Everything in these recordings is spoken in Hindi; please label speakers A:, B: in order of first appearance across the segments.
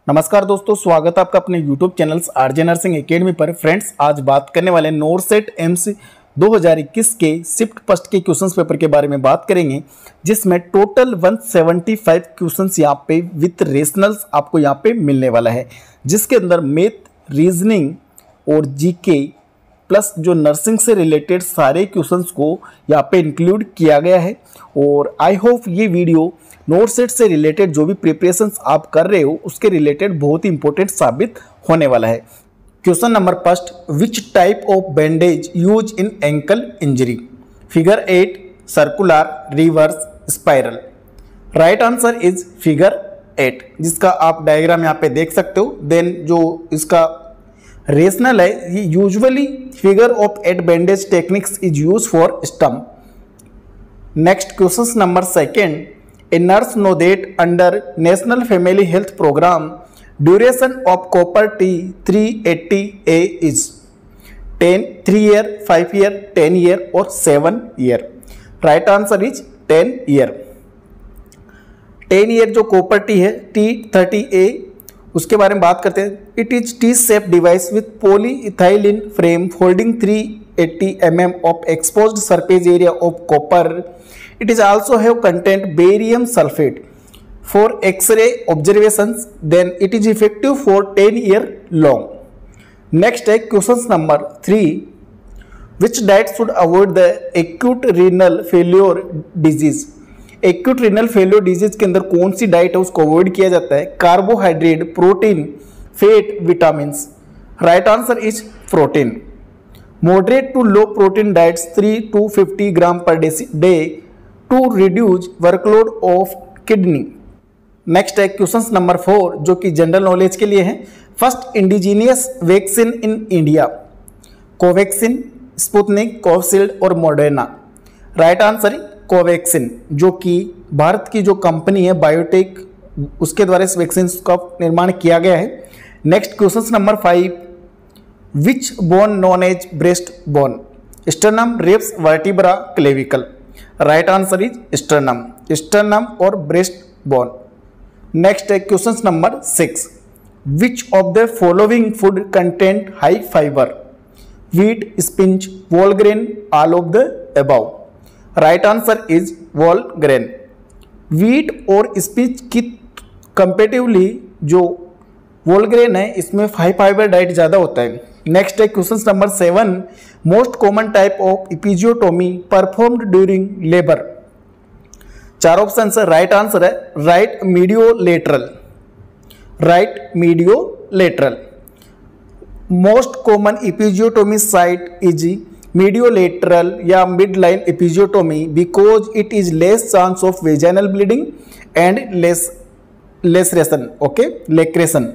A: नमस्कार दोस्तों, स्वागत है आपका अपने YouTube channel RJ nursing academy पर। फ्रेंड्स, आज बात करने वाले नोरसेट एम्स 2021 के शिफ्ट फर्स्ट के क्वेश्चंस पेपर के बारे में बात करेंगे, जिसमें टोटल 175 क्वेश्चंस यहाँ पे विथ रेशनल्स आपको यहाँ पे मिलने वाला है, जिसके अंदर मैथ, रीजनिंग और जीके प्लस जो नर्सिंग से रिलेटेड सारे क्वेश्चंस को यहाँ पे इंक्लूड किया गया है। और आई होप ये वीडियो नोरसेट से रिलेटेड जो भी प्रिपरेशंस आप कर रहे हो उसके रिलेटेड बहुत ही इंपॉर्टेंट साबित होने वाला है। Question number first, which type of bandage use in ankle injury? Figure 8 circular, reverse, spiral. Right answer is figure 8, जिसका आप डायग्राम यहाँ पे देख सकते हो। देन जो इसका रेशनल है, ये usually figure of 8 bandage techniques is use for stump. Next question number second, a nurse know that under National Family Health Program duration of copper T 380A is 3 year, 5 year, 10 year or 7 year? Right answer is 10 year. 10 year जो copper T है T30A, उसके बारे में बात करते हैं। It is T-shaped device with polyethylene frame holding 380 mm of exposed surface area of copper. It is also have content barium sulfate for X-ray observations. Then it is effective for 10 year long. Next है question number 3, which diet should avoid the acute renal failure disease? Acute renal failure disease के अंदर कौन सी डाइट है उसको अवॉइड किया जाता है? Carbohydrate, protein, fat, vitamins. Right answer is protein. Moderate to low protein diets 3 to 50 ग्राम पर day to reduce workload of kidney. Next है क्वेश्चन नंबर 4, जो कि जनरल नॉलेज के लिए है। First indigenous vaccine in India? Covaxin, Sputnik, Covishield और मॉडर्ना। राइट आंसर कोवैक्सीन, जो कि भारत की जो कंपनी है बायोटेक, उसके द्वारा इस वैक्सीन का निर्माण किया गया है। Next question number 5, which bone known as breast bone? Sternum, ribs, vertebra, clavicle. Right answer is sternum, sternum और ब्रेस्ट बोन। नेक्स्ट है question number 6, which of the following food content high fibre? Wheat, spinach, whole grain, all of the above. Right answer is whole grain. Wheat और स्पिंच की कंपेटिवली जो व्होल ग्रेन है, इसमें हाई फाइबर डाइट ज़्यादा होता है। नेक्स्ट है question number 7, most common type of episiotomy performed during labour? 4 option है। राइट आंसर है right mediolateral, right mediolateral. Most common episiotomy site is mediolateral या mid line episiotomy because it is less chance of vaginal bleeding and laceration, okay, laceration.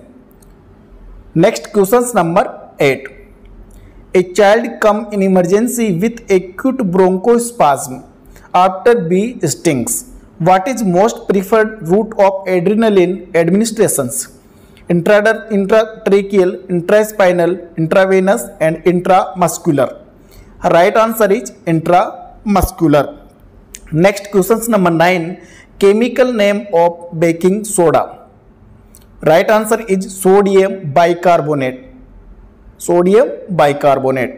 A: Next question number 8, a child come in emergency with acute bronchospasm after bee stings. What is most preferred route of adrenaline administrations? Intratracheal, intraspinal, intravenous and intramuscular. Right answer is intramuscular. Next question number 9, chemical name of baking soda? Right answer is sodium bicarbonate, sodium bicarbonate.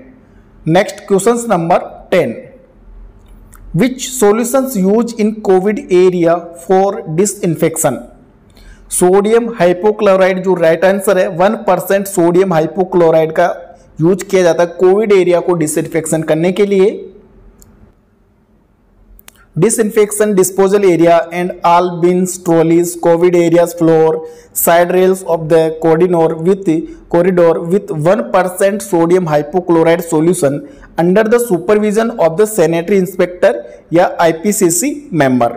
A: Next question number 10, which solutions used in COVID area for disinfection? Sodium hypochloride जो राइट आंसर है, 1% सोडियम हाइपोक्लोराइड का यूज किया जाता है कोविड एरिया को डिसइंफेक्शन करने के लिए। Disinfection disposal area and all bins, trolleys, COVID areas floor, side rails of the corridor with 1% sodium hypochlorite solution under the supervision of the sanitary inspector या IPCC member.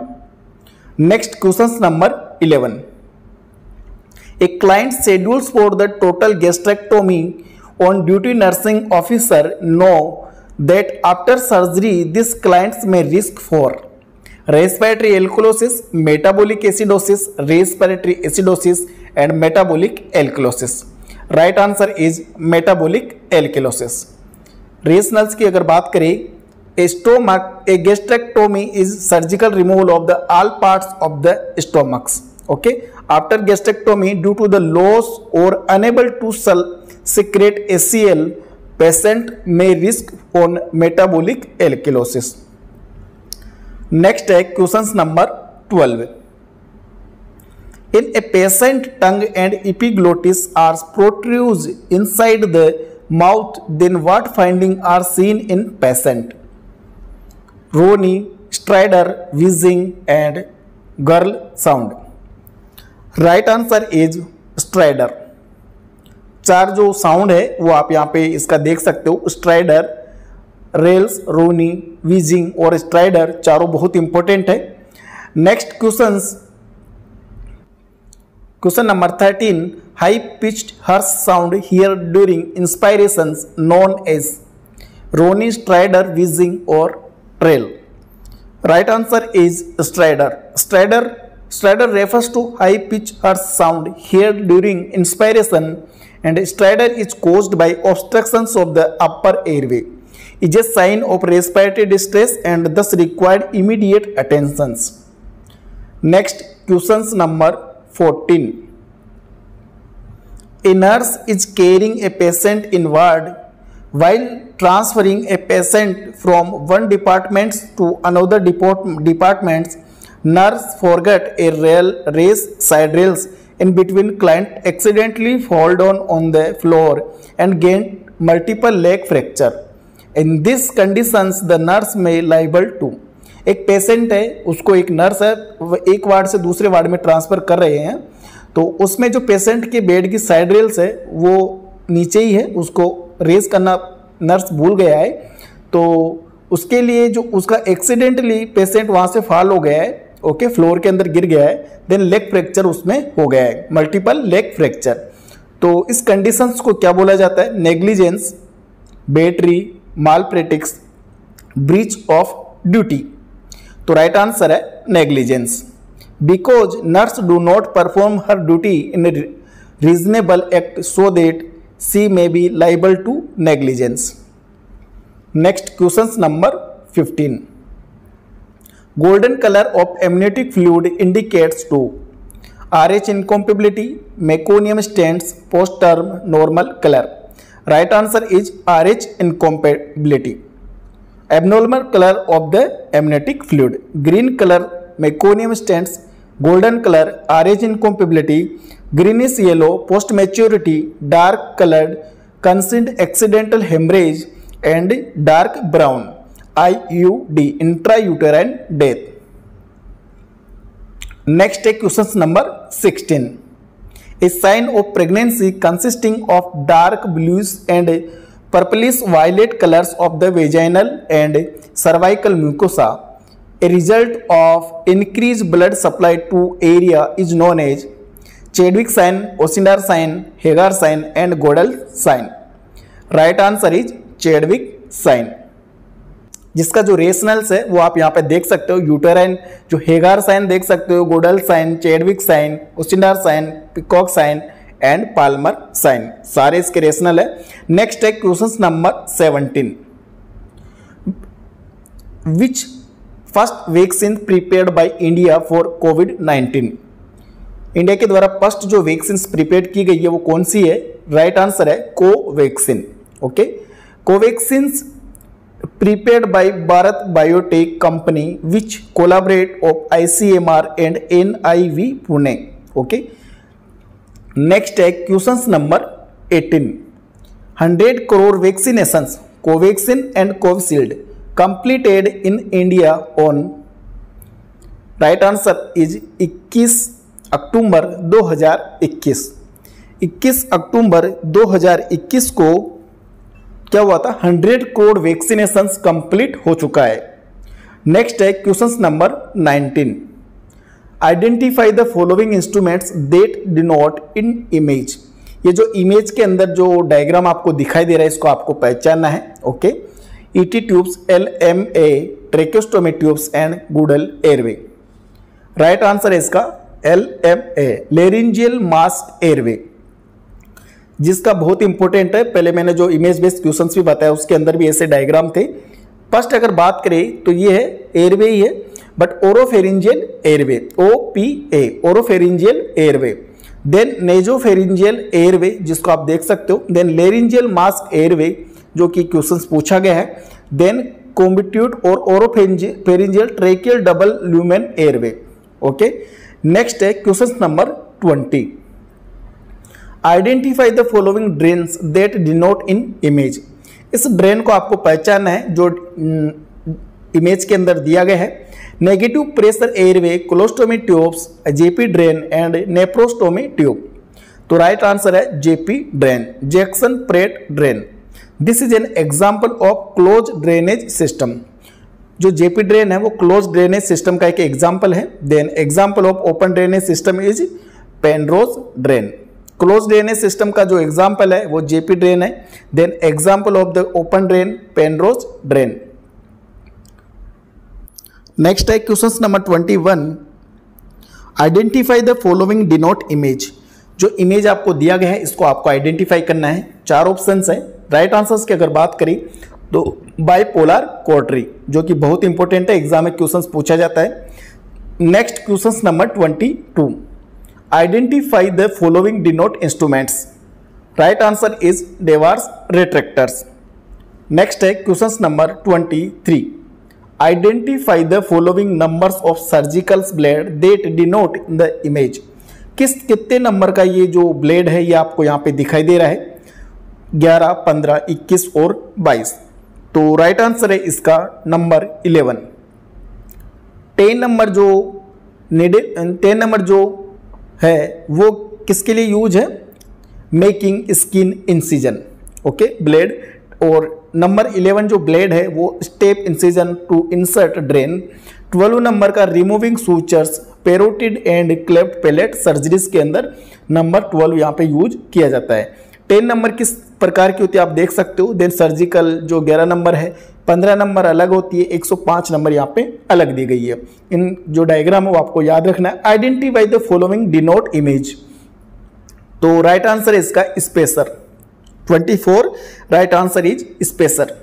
A: Next question number 11, a client schedules for the total gastrectomy on duty nursing officer know that after surgery this clients may risk for respiratory alkalosis, metabolic acidosis, respiratory acidosis and metabolic alkalosis. Right answer is metabolic alkalosis. Rationals की अगर बात करें, a gastrectomy is surgical removal of the all parts of the stomachs. Okay, after gastrectomy due to the loss or unable to secrete HCl, patient may risk on metabolic alkalosis. Next है question number 12. In a patient, tongue and epiglottis are protrude inside the mouth. Then what findings are seen in patient? Rhony, stridor, wheezing and gurgle sound. Right answer is strider. चार जो साउंड है वो आप यहाँ पे इसका देख सकते हो, स्ट्राइडर, रेल्स, रोनी, वीजिंग और स्ट्राइडर, चारों बहुत इंपॉर्टेंट है। Next question number 13, high pitched harsh sound hear during inspirations known as rhonchi, stridor, wheezing और trail. Right answer is stridor. Stridor refers to high-pitched harsh sound heard during inspiration, and stridor is caused by obstructions of the upper airway. It is a sign of respiratory distress and thus required immediate attention. Next, question number 14. A nurse is carrying a patient in ward. While transferring a patient from one department to another department, nurse forgot a raise side rails in between. Client accidentally fall down on the floor and gained multiple leg fracture. In these conditions, the nurse may liable to. एक पेशेंट है, उसको एक नर्स है एक वार्ड से दूसरे वार्ड में ट्रांसफर कर रहे हैं, तो उसमें जो पेशेंट के बेड की साइड रेल्स है वो नीचे ही है, उसको रेज करना नर्स भूल गया है, तो उसके लिए जो उसका एक्सीडेंटली पेशेंट वहाँ से फॉल हो गया है, ओके, फ्लोर के अंदर गिर गया है, देन लेग फ्रैक्चर उसमें हो गया है, मल्टीपल लेग फ्रैक्चर। तो इस कंडीशंस को क्या बोला जाता है? Negligence, battery, malpractice, breach of duty. तो राइट आंसर है negligence. Because nurse do not perform her duty in reasonable act so that she may be liable to negligence. Next question number 15. Golden color of amniotic fluid indicates to RH incompatibility, meconium stents, post-term normal color. Right answer is RH incompatibility. Abnormal color of the amniotic fluid: green color meconium stents, golden color RH incompatibility, greenish yellow post maturity, dark colored concealed accidental hemorrhage and dark brown IUD intrauterine death. Next question number 16. A sign of pregnancy consisting of dark blues and purplish violet colors of the vaginal and cervical mucosa, a result of increased blood supply to area, is known as Chadwick sign, Osindar sign, Hagar sign and Gödel sign. Right answer is Chadwick sign. जिसका जो रेशनल्स है वो आप यहाँ पे देख सकते हो, यूटेराइन जो हेगार साइन देख सकते हो, Goodell sign, Chadwick sign, Osiander sign, पिकॉक साइन एंड पाल्मर साइन, सारे इसके रेशनल है। नेक्स्ट है question number 17. Which first vaccine prepared by India for कोविड-19? इंडिया के द्वारा फर्स्ट जो वैक्सीन प्रिपेयर की गई है वो कौन सी है? राइट आंसर है Covaxin. Okay, Covaxin prepared by Bharat Biotech Company which collaborate of ICMR and NIV Pune. Okay. Next है question number 18. 100 crore vaccinations Covaxin and Covishield completed in India on. Right answer is 21 अक्टूबर 2021। 21 अक्टूबर 2021 को क्या हुआ था? 100 करोड़ वैक्सीनेशन कंप्लीट हो चुका है। नेक्स्ट है question number 19. Identify the following instruments that denote in image. ये जो इमेज के अंदर जो डायग्राम आपको दिखाई दे रहा है इसको आपको पहचानना है। Okay, ET tubes, LMA, tracheostomy tubes and Guedel airway. Right answer है इसका LMA, लेरिंजियल मास्क एयरवे, जिसका बहुत इंपॉर्टेंट है। पहले मैंने जो इमेज बेस्ड क्वेश्चंस भी बताया उसके अंदर भी ऐसे डायग्राम थे। फर्स्ट अगर बात करें तो ये है एयरवे ही है, but oropharyngeal airway, OPA, oropharyngeal airway. Then nasopharyngeal airway जिसको आप देख सकते हो। देन लेरिंजियल मास्क एयरवे जो कि क्वेश्चंस पूछा गया है। देन कॉम्बिट्यूट और oropharyngeal tracheal double lumen airway. Okay, next है question number 20। Identify the following drains that denote in image. इस ड्रेन को आपको पहचानना है जो इमेज के अंदर दिया गया है। Negative pressure airway, colostomy tubes, JP drain and nephrostomy tube. तो राइट आंसर है JP drain, Jackson Pratt drain. This is an example of close drainage system. जो जेपी ड्रेन है वो क्लोज ड्रेनेज सिस्टम का एक एग्जाम्पल है। Then example of open drainage system is Penrose drain. Close drainage system का जो एग्जाम्पल है वो जेपी ड्रेन है। Then example of the open drain Penrose drain. Next है question number 21। Identify the following denote image. जो इमेज आपको दिया गया है इसको आपको आइडेंटिफाई करना है। 4 ऑप्शंस है। राइट आंसर्स की अगर बात करें तो बाइपोलर कोर्टरी जो कि बहुत इंपॉर्टेंट है, एग्जाम में क्वेश्चंस पूछा जाता है। Next question number 22। Identify the following denote instruments. Right answer is Deaver's retractors. Next है question number 23। Identify the following numbers of surgical blade that denote the image. कितने नंबर का ये जो ब्लेड है ये आपको यहाँ पे दिखाई दे रहा है? 11, 15, 21 और 22। तो राइट आंसर है इसका नंबर 11। 10 नंबर जो है वो किसके लिए यूज है? Making skin incision. Okay, blade. और नंबर 11 जो ब्लेड है वो stab incision to insert drain. 12 number का removing sutures, parotid and cleft palate surgeries के अंदर नंबर 12 यहाँ पे यूज किया जाता है। 10 नंबर किस प्रकार की होती है आप देख सकते हो। देन सर्जिकल जो 11 नंबर है, 15 नंबर अलग होती है, 105 नंबर यहाँ पे अलग दी गई है। इन जो डायग्राम है वो आपको याद रखना है। Identify the following denote image. तो राइट आंसर है इसका spacer. 24 right answer is spacer.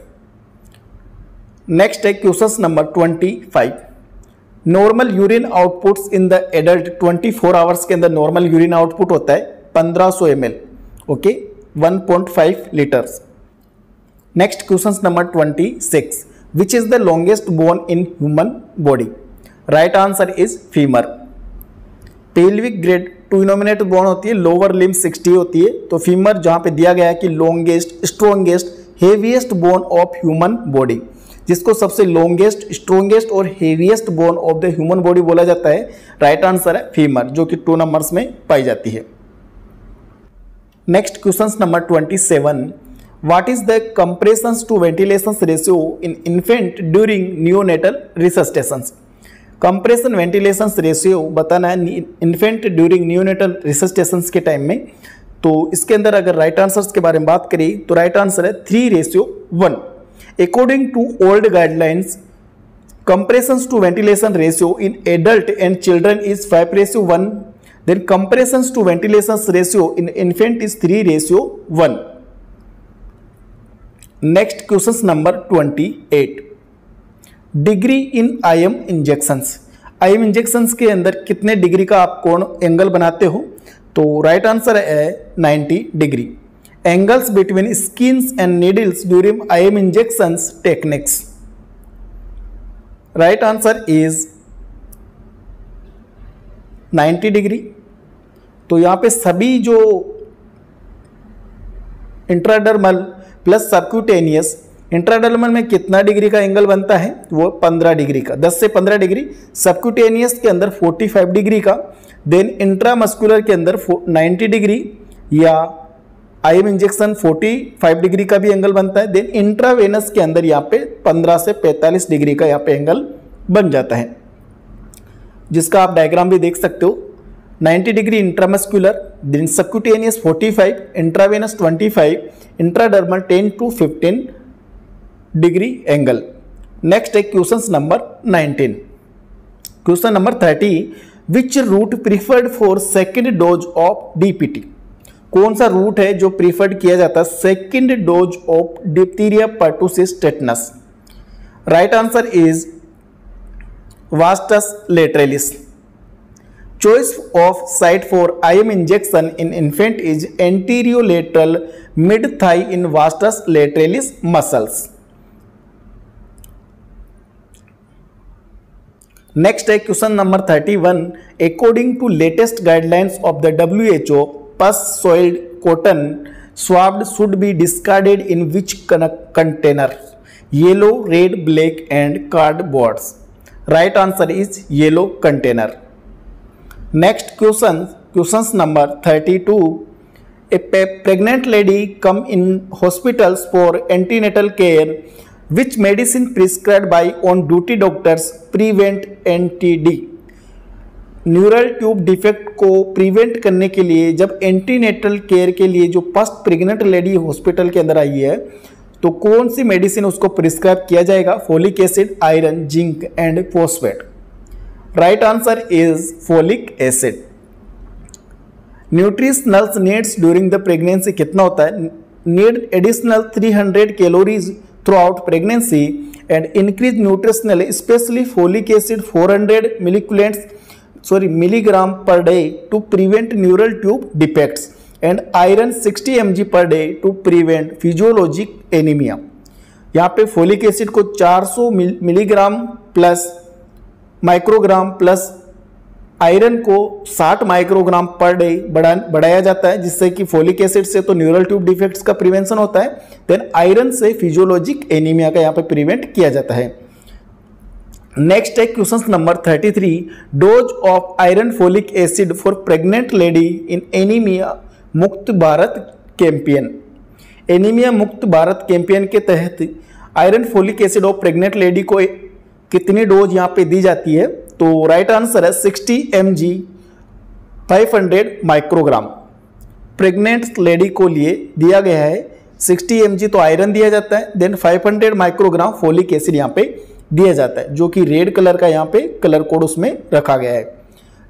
A: Next है question number 25। Normal urine outputs in the adult 24 hours के अंदर नॉर्मल यूरिन आउटपुट होता है 1500 ml। Okay, 1.5 litres. Next question number 26। Which is the longest bone in human body? Right answer is femur. Pelvic girdle 2 innominate bone होती है, लोअर लिम्ब 60 होती है। तो फीमर जहां पे दिया गया है कि longest, strongest, heaviest bone of human body, जिसको सबसे लॉन्गेस्ट, स्ट्रॉन्गेस्ट और heaviest bone of the human body बोला जाता है। राइट आंसर है फीमर जो कि 2 नंबर्स में पाई जाती है। Next question number 27। What is the compression to ventilation ratio in infant during neonatal resuscitation? Compression ventilation ratio बताना है इन्फेंट ड्यूरिंग नियोनेटल रिसस्टेशन के टाइम में। तो इसके अंदर अगर राइट आंसर्स के बारे में बात करें तो राइट आंसर है 3:1। According to old guidelines, compressions to ventilation ratio in adult and children is 5:1. Then compressions to ventilation ratio in infant is 3:1. Next question number 28. Degree in IM injections. IM injections के अंदर कितने डिग्री का आप कोण एंगल बनाते हो? तो राइट आंसर है 90 degree. Angles between skins and needles during IM injections techniques. Right answer is 90 degree. तो यहां पे सभी जो इंट्राडर्मल प्लस सबक्यूटेनियस, इंट्राडर्मल में कितना डिग्री का एंगल बनता है? वो 15 डिग्री का, 10 से 15 डिग्री। सबक्यूटेनियस के अंदर 45 डिग्री का। देन इंट्रामस्कुलर के अंदर 90 डिग्री या IM इंजेक्शन 45 डिग्री का भी एंगल बनता है। देन इंट्रावेनस के अंदर यहाँ पे 15 से 45 डिग्री का यहाँ पे एंगल बन जाता है, जिसका आप डायग्राम भी देख सकते हो। 90 degree intramuscular, then subcutaneous 45, intravenous 25, intradermal 10 to 15 degree angle. Next है question number 19। Question number 30। Which route preferred for second dose of DPT? कौन सा रूट है जो प्रीफर्ड किया जाता है second dose of diphtheria, pertussis, tetanus? Right answer is vastus lateralis. Choice of site for IM injection in infant is anterolateral mid-thigh in vastus lateralis muscles. Next है question number 31. According to latest guidelines of the WHO, pus soiled cotton swab should be discarded in which container? Yellow, red, black and cardboards. Right answer is yellow container. Next questions number 32. A pregnant lady come in hospitals for antenatal care. Which medicine prescribed by on duty doctors prevent NTD? Neural tube defect को प्रिवेंट करने के लिए जब एंटीनेटल केयर के लिए जो फर्स्ट प्रेग्नेंट लेडी हॉस्पिटल के अंदर आई है तो कौन सी मेडिसिन उसको प्रिस्क्राइब किया जाएगा? Folic acid, iron, zinc and phosphate. Right answer is folic acid. Nutritional needs during the pregnancy कितना होता है? Need additional 300 calories throughout pregnancy and increase nutritional, especially folic acid 400 milligram per day to prevent neural tube defects and iron 60 mg per day to prevent physiologic anemia. यहाँ पे फोलिक एसिड को 400 milligram plus microgram plus iron को 60 माइक्रोग्राम पर डे बढ़ाया जाता है, जिससे कि फोलिक एसिड से तो न्यूरल ट्यूब डिफेक्ट्स का प्रिवेंशन होता है, देन आयरन से फिजियोलॉजिक एनीमिया का यहाँ पे प्रिवेंट किया जाता है. नेक्स्ट है question number 33. Dose of iron folic acid for pregnant lady in anaemia मुक्त भारत कैंपेन. एनीमिया मुक्त भारत कैंपेन के तहत iron folic acid of pregnant lady को कितनी डोज यहाँ पे दी जाती है? तो राइट आंसर है 60 mg 500 माइक्रोग्राम. प्रेग्नेंट लेडी को लिए दिया गया है 60 mg तो आयरन दिया जाता है, देन 500 माइक्रोग्राम फोलिक एसिड यहाँ पे दिया जाता है, जो कि रेड कलर का यहाँ पे कलर कोड उसमें रखा गया है.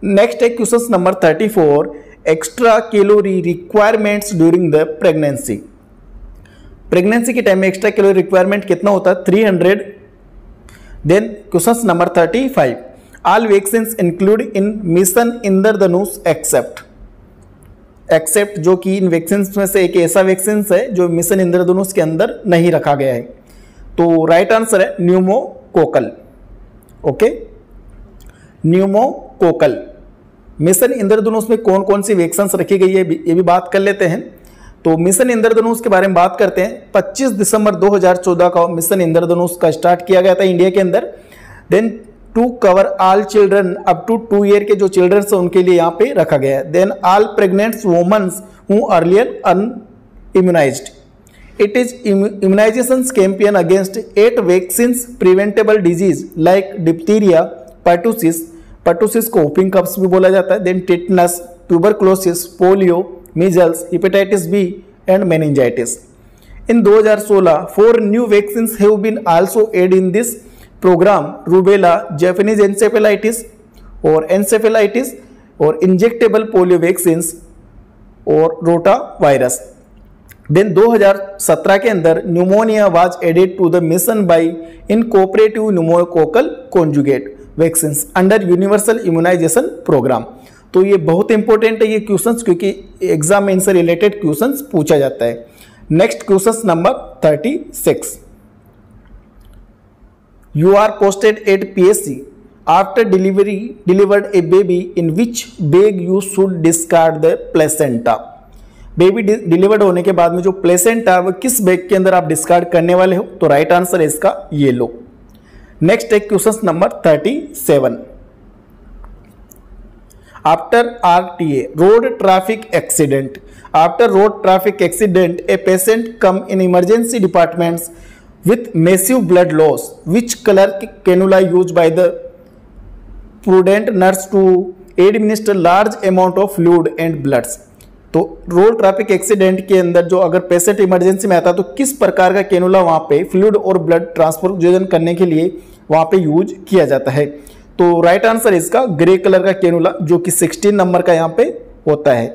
A: नेक्स्ट है question number 34. Extra calorie requirements during the pregnancy. Pregnancy के टाइम में एक्स्ट्रा कैलोरी रिक्वायरमेंट कितना होता है? 300. Then question number 35. All vaccines include in mission Indradhanush except जो कि इन वैक्सीन में से एक ऐसा वैक्सीन है जो मिशन इंद्रधनुष के अंदर नहीं रखा गया है. तो राइट आंसर है न्यूमोकोकल. Okay, pneumococcal. मिशन इंद्रधनुष में कौन कौन सी वैक्सीन रखी गई है ये भी बात कर लेते हैं. तो मिशन इंद्रधनुष के बारे में बात करते हैं. 25 दिसंबर 2014 का मिशन इंद्रधनुष का स्टार्ट किया गया था इंडिया के अंदर. Then to cover all children up to 2 year के जो चिल्ड्रन है उनके लिए यहाँ पे रखा गया है. Then all pregnant womens who earlier unimmunized. It is immunization campaign against 8 vaccines preventable disease like diphtheria, pertussis को व्होपिंग कफ्स भी बोला जाता है, then tetanus, tuberculosis, polio, measles, hepatitis B and meningitis. In 2016 4 new vaccines have been also add in this programme. Rubella, Japanese encephalitis और एन्सेफेलाइटिस और इंजेक्टेबल पोलियो वैक्सीन्स और रोटा वायरस. देन 2017 के अंदर pneumonia was added to the mission by in cooperative pneumococcal conjugate vaccines under universal immunisation programme. तो ये बहुत इंपॉर्टेंट है ये क्वेश्चंस, क्योंकि एग्जाम में इनसे रिलेटेड क्वेश्चंस पूछा जाता है. Next question number 36. You are posted at PSC after delivered a baby in which bag you should discard the placenta. Baby delivered होने के बाद में जो प्लेसेंटा वो किस बैग के अंदर आप डिस्कार्ड करने वाले हो? तो राइट आंसर है इसका येलो. नेक्स्ट है question number 37. After RTA road traffic accident. After road traffic accident a patient come in emergency departments with massive blood loss. Which color cannula used by the prudent nurse to administer large amount of fluid and bloods. तो रोड ट्रैफिक एक्सीडेंट के अंदर जो अगर पेशेंट इमरजेंसी में आता है तो किस प्रकार का कैनुला वहाँ पे फ्लूइड और ब्लड ट्रांसफ्यूजन करने के लिए वहाँ पे यूज किया जाता है? तो राइट आंसर इसका ग्रे कलर का कैनुला, जो कि 16 नंबर का यहाँ पे होता है.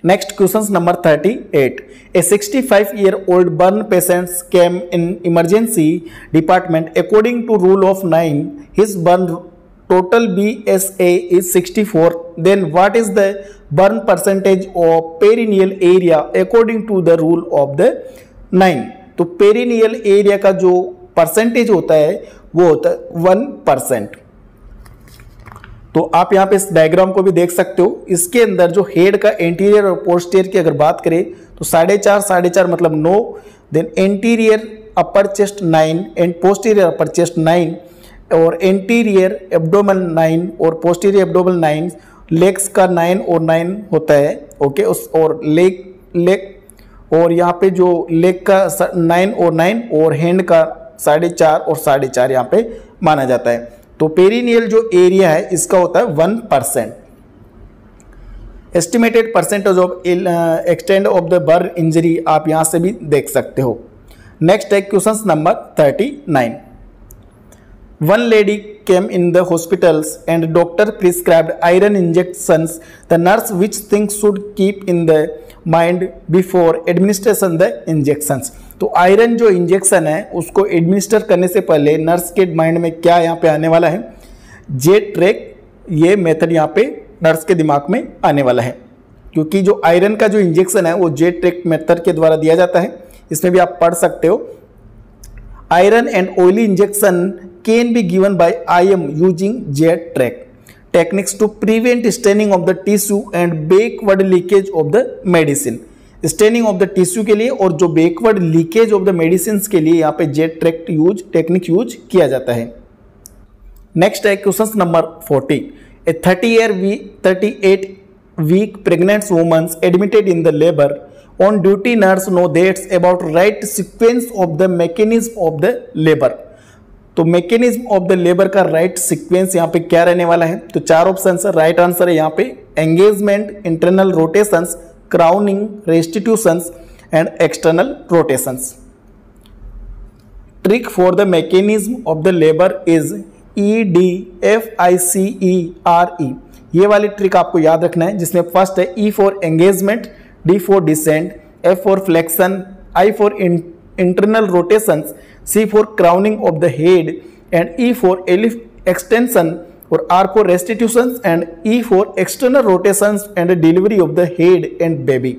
A: Next question number 38. A 65-year-old burn patient came in emergency department. According to rule of 9, his burn total BSA is 64. Then what is the burn percentage of perineal area according to the rule of the 9? तो पेरिनियल एरिया का जो परसेंटेज होता है वो होता है 1%. तो आप यहाँ पे इस डायग्राम को भी देख सकते हो. इसके अंदर जो हेड का एंटीरियर और पोस्टीरियर की अगर बात करें तो 4.5 मतलब 9, then anterior upper chest 9 and posterior upper chest 9 और एंटीरियर एब्डोमेन 9 और पोस्टीरियर एब्डोमेन 9, लेग्स का 9 और 9 होता है. ओके, उस और लेग और यहाँ पे जो लेग का 9 और 9 और हैंड का 4.5 और 4.5 यहाँ पे माना जाता है. तो पेरिनियल जो एरिया है इसका होता है 1%. Estimated percentage of extend of the burn injury आप यहां से भी देख सकते हो. नेक्स्ट है question number 39. One lady came in the hospitals and doctor prescribed iron injections. The nurse which things should keep in the mind before administration the injections. तो आयरन जो इंजेक्शन है उसको एडमिनिस्टर करने से पहले नर्स के माइंड में क्या यहाँ पे आने वाला है? जेट ट्रैक, ये मेथड यहाँ पे नर्स के दिमाग में आने वाला है, क्योंकि जो आयरन का जो इंजेक्शन है वो जेट ट्रैक मेथड के द्वारा दिया जाता है. इसमें भी आप पढ़ सकते हो. Iron and oily injection can be given by IM using jet track techniques to prevent staining of the tissue and backward leakage of the medicine. Staining of the tissue के लिए और जो backward leakage of the medicine के लिए यहाँ पे जेट ट्रैक टेक्निक यूज किया जाता है. नेक्स्ट है question number 40. A 38 week pregnant woman admitted in the labour on duty nurse know that's about right sequence of the mechanism of the labour. तो मैकेनिज्म ऑफ द लेबर का राइट सीक्वेंस यहाँ पे क्या रहने वाला है? तो 4 ऑप्शन है. राइट आंसर है यहाँ पे engagement, internal rotations, crowning, restitutions and external rotations. Trick for the mechanism of the labour is EDFICERE. ये वाली ट्रिक आपको याद रखना है, जिसमें फर्स्ट है E for engagement, D for descent, F for flexion, I for internal rotations, C for crowning of the head and E for extension or R for restitutions and E for external rotations and delivery of the head and baby,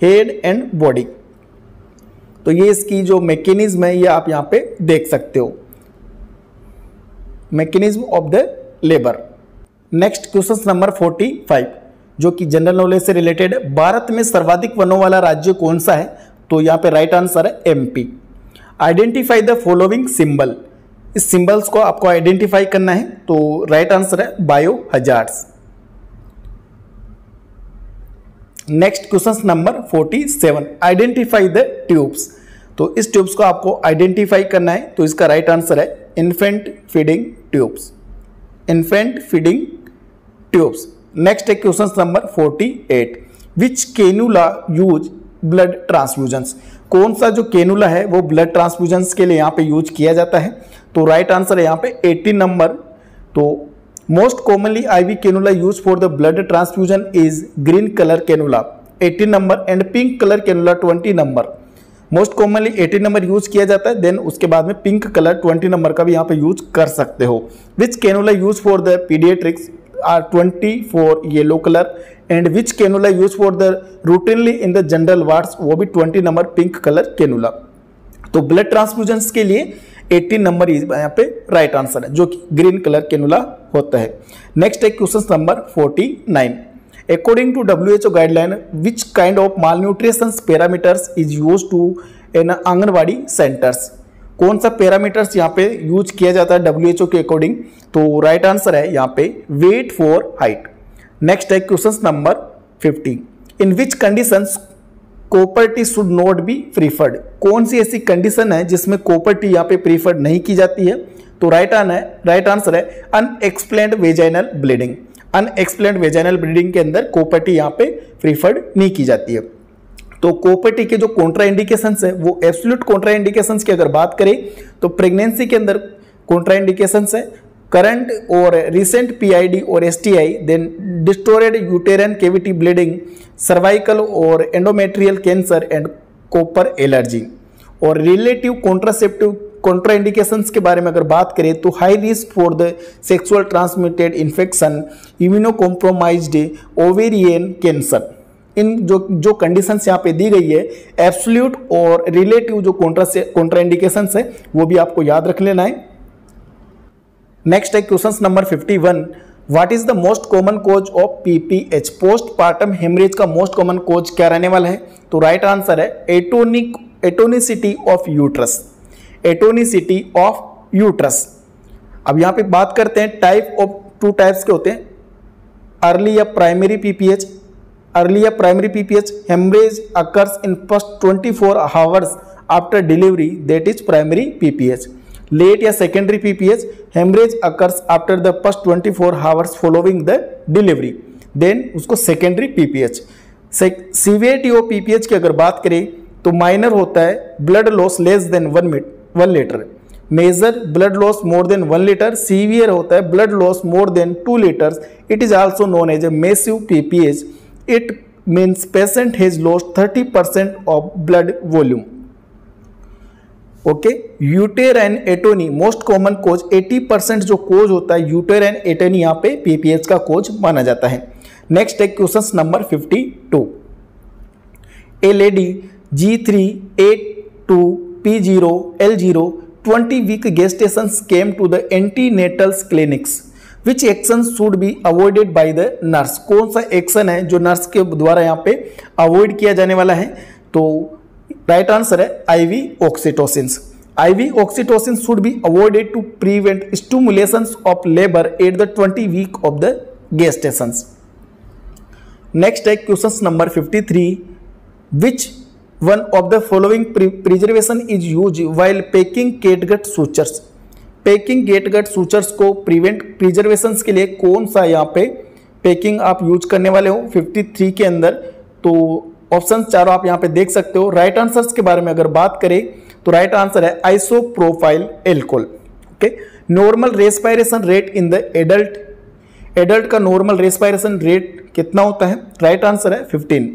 A: head and body. तो ये इसकी जो मैकेनिज्म है ये आप यहाँ पे देख सकते हो, mechanism of the labour. Next question number 45 जो कि जनरल नॉलेज से रिलेटेड है. भारत में सर्वाधिक वनों वाला राज्य कौन सा है? तो यहाँ पे राइट आंसर है MP. Identify the following symbol. इस सिंबल्स को आपको आइडेंटिफाई करना है. तो राइट आंसर है bio hazards. Next question number 47. Identify the tubes. तो इस ट्यूब्स को आपको आइडेंटिफाई करना है. तो इसका राइट आंसर है infant feeding tubes. Infant feeding tubes. Next है क्वेश्चन नंबर 48. विच कैनुला यूज ब्लड ट्रांसफ्यूजन्स. कौन सा जो कैनुला है वो ब्लड ट्रांसफ्यूजन्स के लिए यहाँ पे यूज किया जाता है? तो राइट आंसर है यहाँ पे 18 नंबर. तो most commonly IV cannula use for the blood transfusion is green colour cannula 18 number and pink colour cannula 20 number. Most commonly 18 number use किया जाता है, देन उसके बाद में पिंक कलर 20 नंबर का भी यहाँ पे यूज कर सकते हो. Which cannula use for the paediatrics are 20 for yellow colour and which cannula use for the routinely in the general wards, वो भी 20 नंबर पिंक कलर कैनुला. तो ब्लड ट्रांसफ्यूजन्स के लिए 18 नंबर यहाँ पे राइट आंसर है, जो कि ग्रीन कलर कैनुला होता है. नेक्स्ट है question number 49. According to WHO guideline which kind of malnutrition parameters is use to in anganwadi centres. कौन सा पैरामीटर्स यहाँ पे यूज किया जाता है WHO के अकॉर्डिंग? तो राइट आंसर है यहाँ पे वेट फॉर हाइट. नेक्स्ट है question number 50. In which conditions copper T should not be preferred. कौन सी ऐसी कंडीशन है जिसमें कॉपर टी यहाँ पे प्रीफर्ड नहीं की जाती है? तो राइट आंसर है unexplained vaginal bleeding. Unexplained vaginal bleeding के अंदर कॉपर टी यहाँ पे प्रीफर्ड नहीं की जाती है. तो कॉपर टी के जो कॉन्ट्रा इंडिकेशंस है वो एब्सोल्यूट कॉन्ट्रा इंडिकेशंस की अगर बात करें तो प्रेगनेंसी के अंदर कॉन्ट्रा इंडिकेशंस है current or recent PID or STI, then distorted uterine cavity bleeding, cervical or endometrial cancer and copper allergy। और रिलेटिव कॉन्ट्रासेप्टिव कॉन्ट्राइंडिकेशंस के बारे में अगर बात करें तो high risk for the sexual transmitted infection, immunocompromised ovarian cancer. इन जो कंडीशंस यहाँ पे दी गई है, एब्सोल्यूट और रिलेटिव जो कॉन्ट्राइंडिकेशंस है वो भी आपको याद रख लेना है। नेक्स्ट है question number 51, what is the most common cause of PPH? Postpartum haemorrhage का मोस्ट कॉमन कोज क्या रहने वाला है? तो राइट आंसर है atonicity of uterus. Atonicity of uterus. अब यहाँ पे बात करते हैं टाइप ऑफ, टू टाइप्स के होते हैं, अर्ली या प्राइमरी पीपीएच। अर्ली या primary PPH, haemorrhage occurs in first 24 hours after delivery, that is primary PPH. Late या secondary PPH, haemorrhage occurs after the first 24 hours following the delivery, then उसको secondary PPH. Severity of PPH की अगर बात करें तो माइनर होता है blood loss less than 1 litre, major blood loss more than 1 litre, severe होता है blood loss more then 2 litres. It is also known as a massive PPH. It means patient has lost 30% of blood volume. Okay, uterine atony most common cause, 80% जो कोज होता है यूटेराइन एटोनी यहाँ पे पीपीएच का कोज माना जाता है। नेक्स्ट है question number 52, A lady G3, A2, P0, L0, 20 week gestations came to the antenatal clinics. Which action should be avoided by the nurse? कौन सा एक्शन है जो नर्स के द्वारा यहाँ पे अवॉइड किया जाने वाला है? तो राइट आंसर है IV oxytocins. IV oxytocin should be avoided to prevent stimulations of labour at the 20 week of the gestations. Next है question number 53, which one of the following preservation is use while packing catgut sutures? Packing catgut sutures को प्रिजर्वेशन के लिए कौन सा यहाँ पे पैकिंग आप यूज करने वाले हो 53 के अंदर? तो ऑप्शन चारों आप यहाँ पे देख सकते हो। राइट आंसर्स के बारे में अगर बात करें तो राइट आंसर है isopropyl alcohol. Okay, normal respiration rate in the adult, adult का नॉर्मल रेस्पिरेशन रेट कितना होता है? राइट आंसर है 15।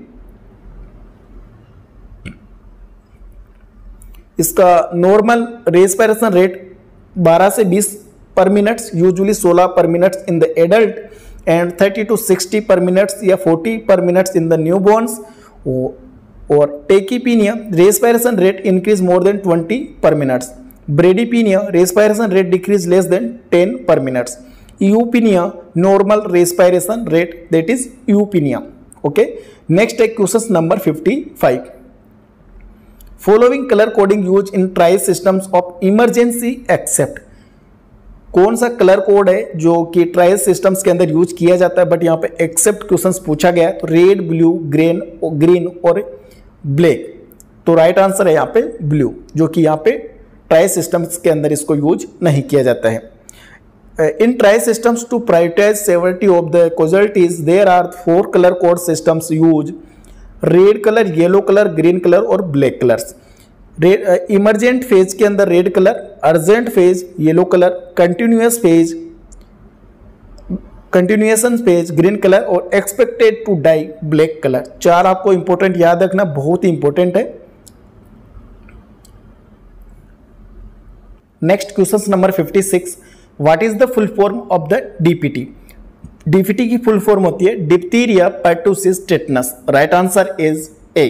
A: इसका नॉर्मल रेस्पिरेशन रेट 12 से 20 पर मिनट, यूजुअली 16 पर minute in the adult and 30 to 60 पर मिनट या 40 पर मिनट इन द न्यूबॉर्न्स। और tachypnoea respiration rate increase more than 20 per minute. Bradypnoea respiration rate decrease less than 10 per minute. Eupnoea normal respiration rate, that is eupnoea. Okay, next है question number 55, following colour coding use in triage systems of emergency except? कौन सा कलर कोड है जो कि ट्रायल सिस्टम्स के अंदर यूज किया जाता है बट यहाँ पे एक्सेप्ट क्वेश्चंस पूछा गया है? तो रेड, ब्लू, ग्रीन और ब्लैक। तो राइट आंसर है यहाँ पे ब्लू, जो कि यहाँ पे ट्रायल सिस्टम्स के अंदर इसको यूज नहीं किया जाता है। In triage systems to prioritise severity of the casualties there are 4 colour code systems use, red colour, yellow colour, green colour और ब्लैक कलर्स। इमरजेंट फेज के अंदर red colour, urgent phase yellow colour, continuous phase, continuation phase green colour और expected to die black colour. 4 आपको इंपॉर्टेंट याद रखना, बहुत ही इंपॉर्टेंट है। Next question number 56, what is the full form of the DPT? DPT की फुल फॉर्म होती है diphtheria pertussis tetanus. Right answer is a,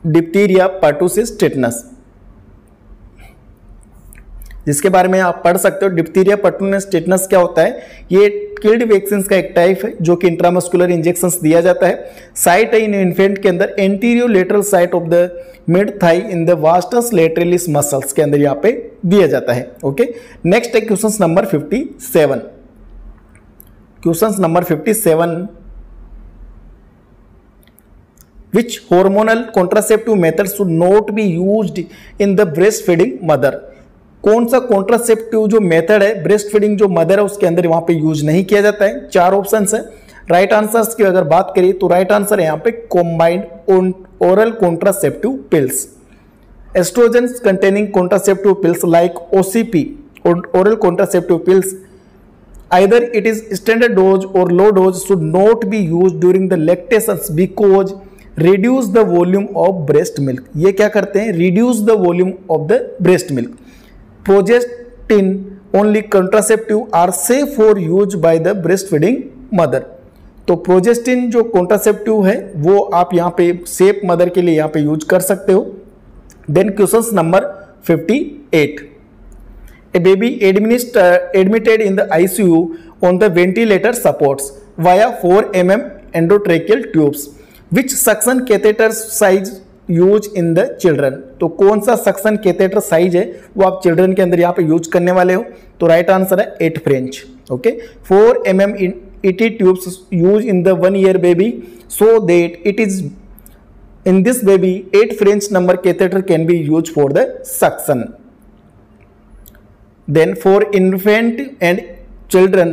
A: diphtheria pertussis tetanus, जिसके बारे में आप पढ़ सकते हो। डिप्थीरिया पर्टुसिस टेटनस क्या होता है? ये किल्ड वैक्सीन का एक टाइप है जो कि इंट्रामस्कुलर इंजेक्शंस दिया जाता है। साइट है इन इन्फेंट के अंदर anterior lateral site of the mid thigh in the vastus lateralis muscles के अंदर यहाँ पे दिया जाता है। ओके, नेक्स्ट है question number 57। Question number 57, which hormonal contraceptive method should not be used in the breastfeeding mother? कौन सा कॉन्ट्रासेप्टिव जो मेथड है ब्रेस्ट फीडिंग जो मदर है उसके अंदर वहां पे यूज नहीं किया जाता है? 4 ऑप्शंस है। राइट आंसर्स की अगर बात करें तो राइट आंसर है यहाँ पे combined oral contraceptive pills, oestrogen containing contraceptive pills like OCP, oral contraceptive pills, either it is standard dose or low dose, should not be used during the lactations because reduce the volume of breast milk. ये क्या करते हैं? Reduce the volume of the breast milk. Progestin only contraceptive are safe for use by the breastfeeding mother. तो प्रोजेस्टिन जो कॉन्ट्रासेप्टिव है वो आप यहाँ पे सेफ मदर के लिए यहाँ पे यूज कर सकते हो। Then question number 58, a baby admitted in the ICU on the ventilator supports via 4 mm endotracheal tubes, which suction catheter size use in the children. तो कौन सा सक्शन कैथेटर साइज है वो आप चिल्ड्रन के अंदर यहाँ पे यूज करने वाले हो? तो राइट आंसर है 8 French. Okay, 4 mm ET tubes used in the 1 year baby, so that it is in this baby 8 French number catheter can be used for the suction. Then for infant and child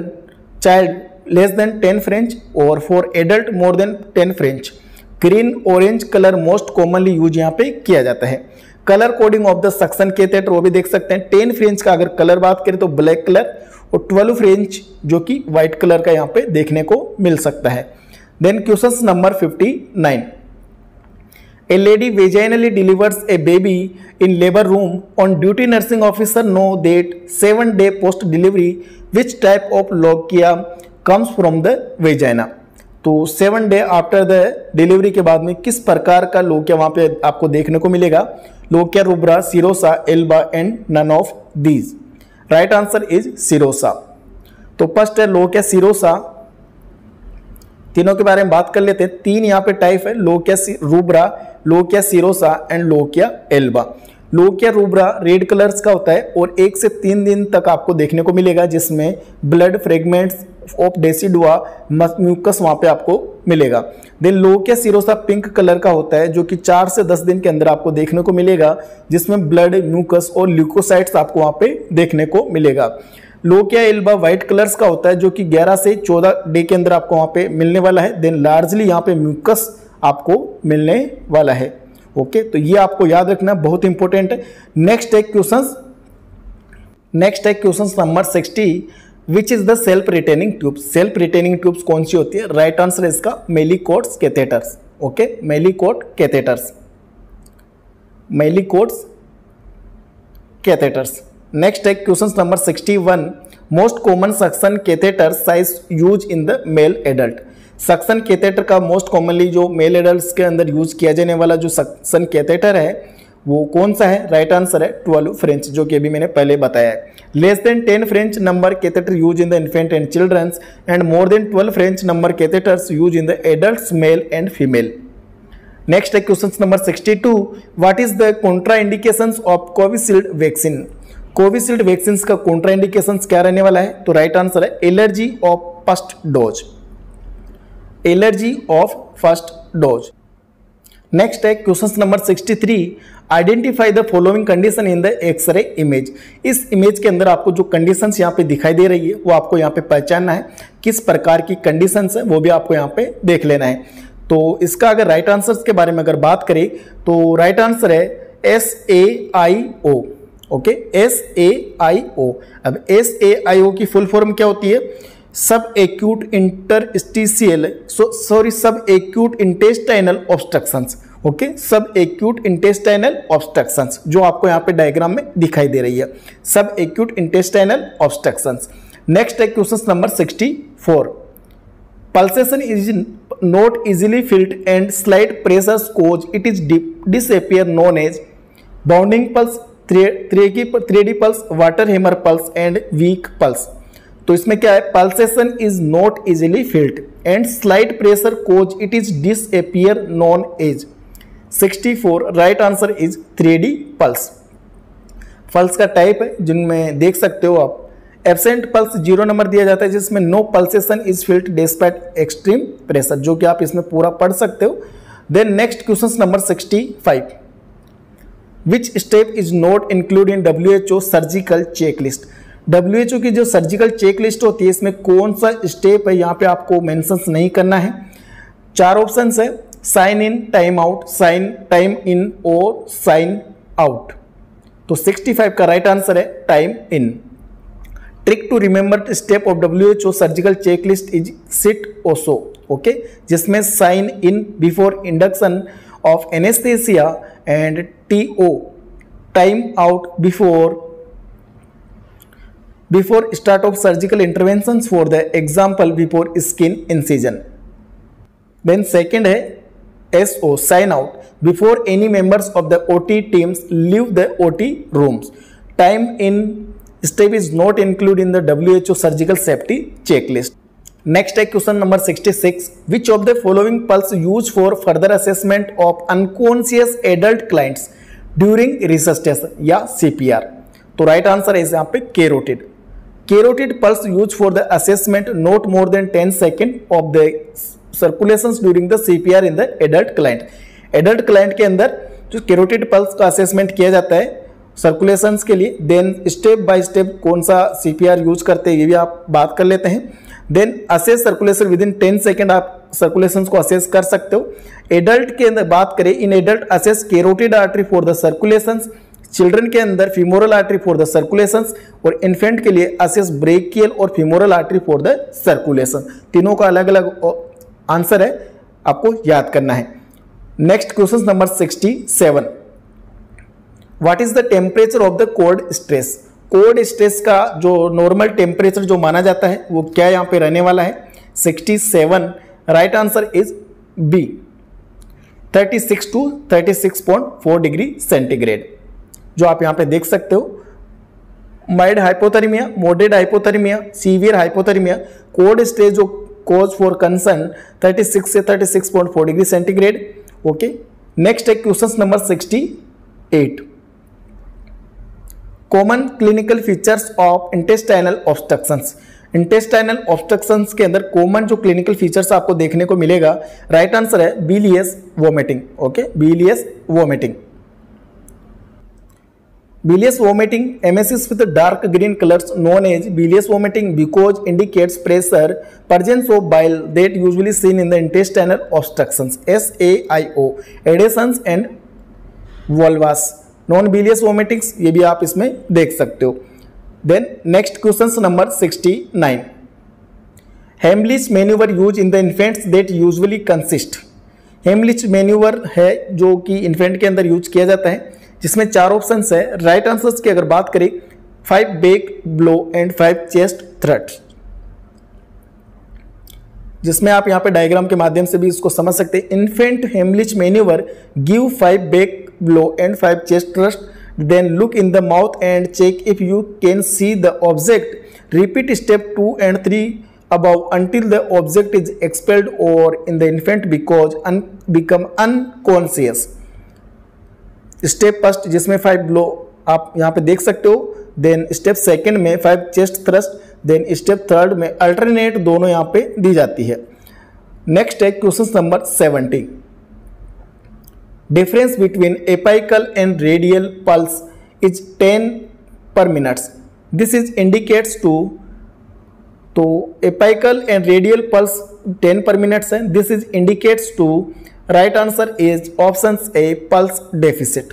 A: less than 10 French or for adult more than 10 French, green orange colour most commonly use यहाँ पे किया जाता है। Colour coding of the suction catheter वो भी देख सकते हैं। 10 फ्रेंच का अगर कलर बात करें तो ब्लैक कलर, और 12 फ्रेंच जो कि व्हाइट कलर का यहाँ पे देखने को मिल सकता है। Then question number 59, a lady vaginally delivers a baby in labour room, on duty nursing officer know that 7 day post delivery which type of lochia comes from the vagina. तो 7 day आफ्टर द डिलीवरी के बाद में किस प्रकार का लोकिया वहां पे आपको देखने को मिलेगा? Lochia rubra, serosa, alba and none of these. Right answer is serosa. तो फर्स्ट है लोकिया सीरोसा। तीनों के बारे में बात कर लेते हैं। 3 यहाँ पे टाइप है, lochia rubra, lochia serosa and lochia Elba. Lochia rubra red colours का होता है और 1 से 3 दिन तक आपको देखने को मिलेगा, जिसमें blood fragments of decidua mucus वहां पे आपको मिलेगा। Then lochia serosa pink colour का होता है, जो कि 4 से 10 दिन के अंदर आपको देखने को मिलेगा, जिसमें ब्लड, म्यूकस और ल्यूकोसाइट्स आपको वहां पे देखने को मिलेगा। लोकिया एल्बा व्हाइट कलर्स का होता है, जो कि 11 से 14 डे के अंदर आपको वहां पे मिलने वाला है। देन लार्जली यहाँ पे म्यूकस आपको मिलने वाला है। ओके, तो ये आपको याद रखना बहुत इंपॉर्टेंट है। नेक्स्ट है question number 60, which is the self retaining tubes. Self retaining tubes कौन सी होती है? राइट आंसर है इसका Malecot's catheters. Okay, Malecot catheters, Malecot's catheters. Next है question number 61, most common suction catheter size use in the male adult. Suction catheter का मोस्ट कॉमनली जो मेल एडल्ट्स के अंदर यूज किया जाने वाला जो सक्शन कैथेटर है वो कौन सा है? राइट आंसर है 12 फ्रेंच, जो कि अभी मैंने पहले बताया है। Less than 10 French number catheter use in the infant and childrens and more than 12 French number catheters use in the adults male and female. Next है question number 62, what is the contraindications of Covishield vaccine. Covishield vaccine का कॉन्ट्रा इंडिकेशंस क्या रहने वाला है? तो राइट आंसर है allergy of first dose, allergy of first dose. Next है question number 63, identify the following condition in the X ray image. इस इमेज के अंदर आपको जो कंडीशंस यहाँ पे दिखाई दे रही है वो आपको यहाँ पे पहचानना है, किस प्रकार की कंडीशंस है वो भी आपको यहाँ पे देख लेना है। तो इसका अगर राइट आंसर्स के बारे में अगर बात करें तो राइट आंसर है SAIO। Okay, SAIO। अब SAIO की फुल फॉर्म क्या होती है? सब एक्यूट इंटरस्टिशियल सब एक्यूट इंटेस्टाइनल ऑब्स्ट्रक्शंस। ओके, सब एक्यूट इंटेस्टाइनल ऑब्स्ट्रक्शंस, जो आपको यहाँ पे डायग्राम में दिखाई दे रही है, subacute intestinal obstructions. Next है question number 64, pulsation is not easily felt and slight pressures cause it is disappear known as bounding pulse, 3D pulse, water hammer pulse and weak pulse. तो इसमें क्या है? Pulsation is not easily felt and slight pressure cause it is disappear known as. 64 right answer is 3D pulse. Pulse का टाइप है जिनमें देख सकते हो आप, एब्सेंट पल्स 0 नंबर दिया जाता है, जिसमें no pulsation is felt despite extreme pressure, जो कि आप इसमें पूरा पढ़ सकते हो। Then next question number 65, which step is not include in WHO surgical checklist. WHO की जो सर्जिकल चेकलिस्ट होती है इसमें कौन सा स्टेप है यहाँ पे आपको मेंशन नहीं करना है। 4 ऑप्शन है, sign in, time out, sign time in और साइन आउट। तो 65 का राइट आंसर है time in. Trick to remember step of WHO surgical checklist is सिट ओसो, ओके, जिसमें sign in before induction of anaesthesia and TO time out before start of surgical interventions for the example before skin incision. Then second है SO sign out before any members of the OT teams leave the OT rooms. Time in step is not include in the WHO surgical safety checklist. Next है question number 66, which of the following pulse use for further assessment of unconscious adult clients during resuscitation या CPR। तो राइट आंसर है यहाँ पे carotid. Carotid pulse use for the assessment not more than 10 second of the circulations during the CPR in the adult client. Adult client के अंदर जो कैरोटिड पल्स का असेसमेंट किया जाता है सर्कुलेशंस के लिए। देन स्टेप बाय स्टेप कौन सा CPR यूज करते हैं ये भी आप बात कर लेते हैं। Then assess circulation within 10 second आप सर्कुलेशंस को असेस कर सकते हो। एडल्ट के अंदर बात करें, in adult assess carotid artery for the circulations, children के अंदर femoral artery for the circulations, और इन्फेंट के लिए असेस ब्रेकियल और femoral artery for the circulation. तीनों का अलग अलग आंसर है, आपको याद करना है। Next question number 67, what is the temperature of the cold stress. Cold stress का जो नॉर्मल टेम्परेचर जो माना जाता है वो क्या यहाँ पे रहने वाला है 67। Right answer is B 36 to 36.4 degree centigrade, जो आप यहाँ पे देख सकते हो। Mild hypothermia, moderate hypothermia, severe hypothermia, cold stress जो कॉज फॉर कंसर्न 36 से 36.4 डिग्री सेंटीग्रेड। ओके, नेक्स्ट है question number 68, common clinical features of intestinal obstructions. Intestinal obstructions के अंदर कॉमन जो क्लिनिकल फीचर्स आपको देखने को मिलेगा, राइट आंसर है bilious vomiting. Okay, bilious vomiting. Bilious vomiting emesis with dark green colors known as bilious vomiting because indicates pressure presence of bile that usually seen in the intestinal obstructions SAIO adhesions and volvus non bilious vomitings, ये भी आप इसमें देख सकते हो। Then next questions number 69, Heimlich maneuver used in the infants that usually consist। Heimlich maneuver है जो कि इन्फेंट के अंदर यूज किया जाता है, जिसमें 4 ऑप्शंस है। राइट आंसर्स की अगर बात करें 5 back blow and 5 chest thrust, जिसमें आप यहाँ पे डायग्राम के माध्यम से भी इसको समझ सकते हैं। Infant Heimlich manoeuvre give 5 back blow and 5 chest thrust, then look in the mouth and check if you can see the object, repeat step 2 and 3 above until the object is expelled or in the infant become unconscious। Step first जिसमें 5 ब्लो आप यहाँ पे देख सकते हो, देन स्टेप सेकंड में 5 chest thrust, then step third में अल्टरनेट दोनों यहाँ पे दी जाती है। नेक्स्ट है question number 70, difference between apical and radial pulse is 10 per minute। This is indicates to, तो apical and radial pulse 10 per minute है, this is indicates to. Right answer is option A pulse deficit.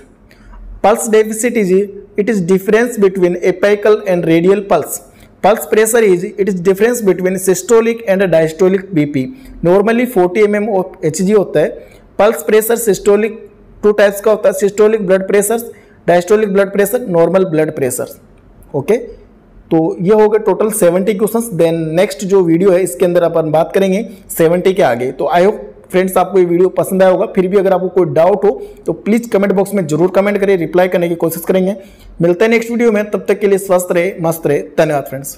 A: Pulse deficit is it is difference between apical and radial pulse. Pulse pressure is it is difference between systolic and diastolic BP। Normally 40 mm of Hg होता है। पल्स प्रेशर सिस्टोलिक 2 टाइप्स का होता है, systolic blood pressure, diastolic blood pressure, normal blood pressure. Okay, तो ये हो गए टोटल 70 क्वेश्चंस। देन नेक्स्ट जो वीडियो है इसके अंदर अपन बात करेंगे 70 के आगे। तो आई होप फ्रेंड्स आपको ये वीडियो पसंद आया होगा। फिर भी अगर आपको कोई डाउट हो तो प्लीज कमेंट बॉक्स में जरूर कमेंट करें, रिप्लाई करने की कोशिश करेंगे। मिलते हैं नेक्स्ट वीडियो में, तब तक के लिए स्वस्थ रहे, मस्त रहे। धन्यवाद फ्रेंड्स।